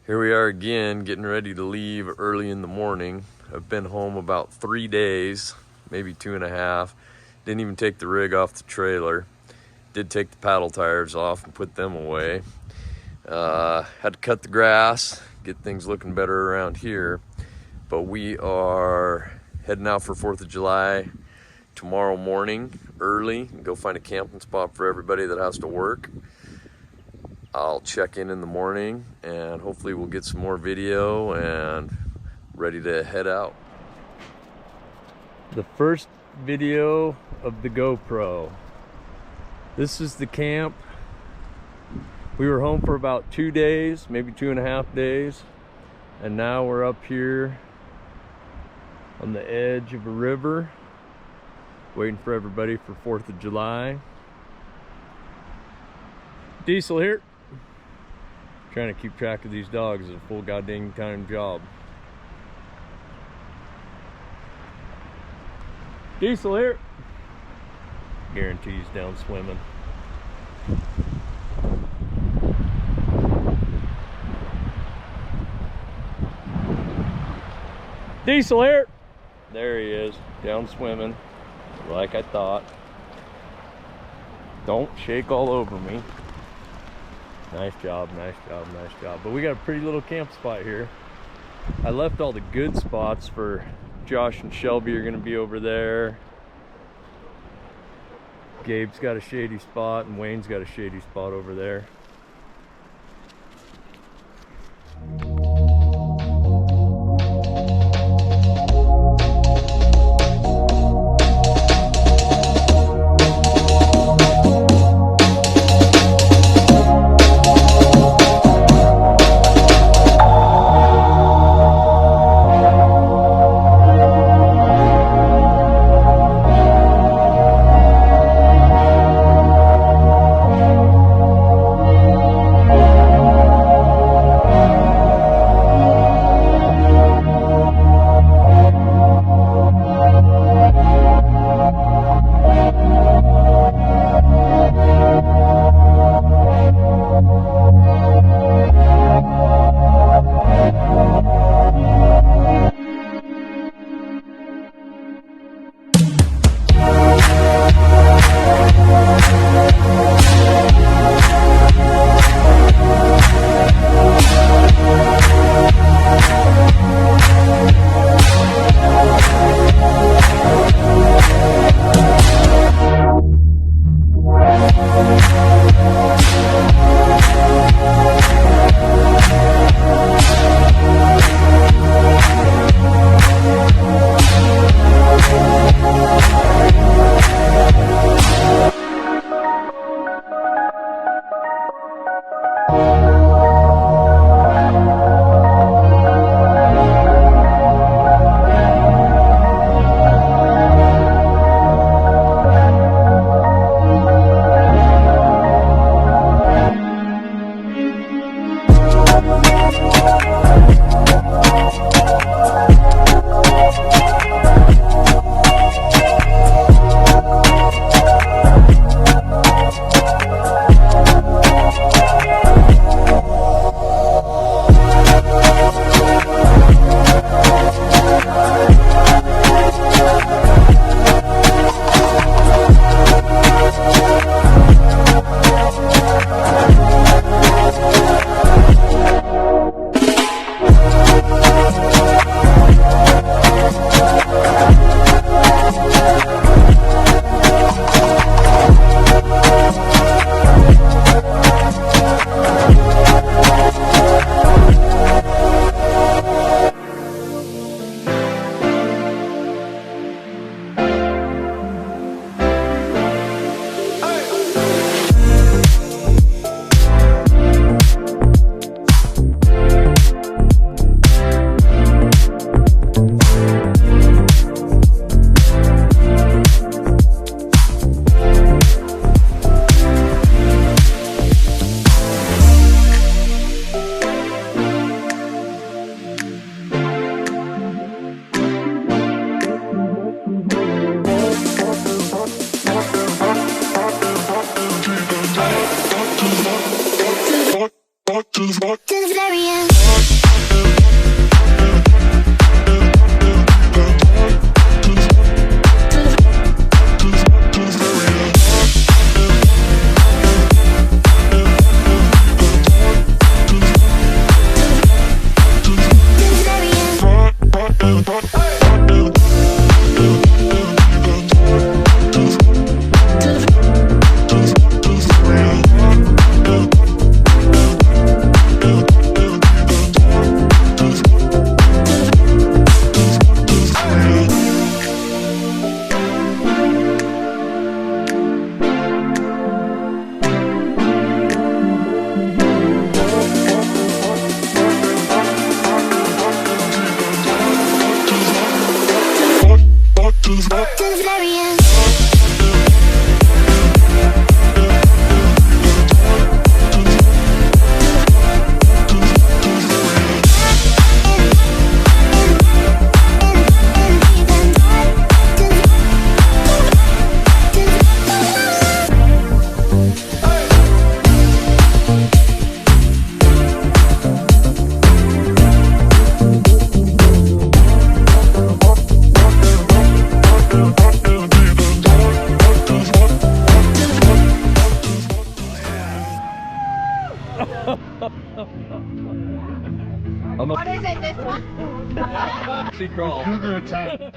Here we are again, getting ready to leave early in the morning. I've been home about 3 days, maybe 2.5. Didn't even take the rig off the trailer. Did take the paddle tires off and put them away. Had to cut the grass, get things looking better around here. But we are heading out for 4th of July tomorrow morning, early, and go find a camping spot for everybody that has to work. I'll check in the morning and hopefully we'll get some more video and ready to head out. The first video of the GoPro. This is the camp. We were home for about 2 days, maybe 2.5 days. And now we're up here on the edge of a river, waiting for everybody for 4th of July. Diesel here. Trying to keep track of these dogs is a full goddamn time job. Diesel here. Guarantees down swimming. Diesel here. There he is, down swimming, like I thought. Don't shake all over me. Nice job, nice job, nice job. But we got a pretty little camp spot here. I left all the good spots for Josh and Shelby are gonna be over there. Gabe's got a shady spot and Wayne's got a shady spot over there. the very end. To the very end. What is it, this one? Sea crawl. Cougar attack.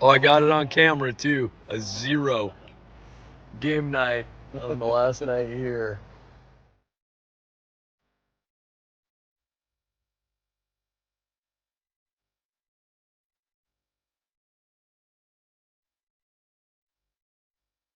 Oh, I got it on camera too. A 0. Game night on the last night here.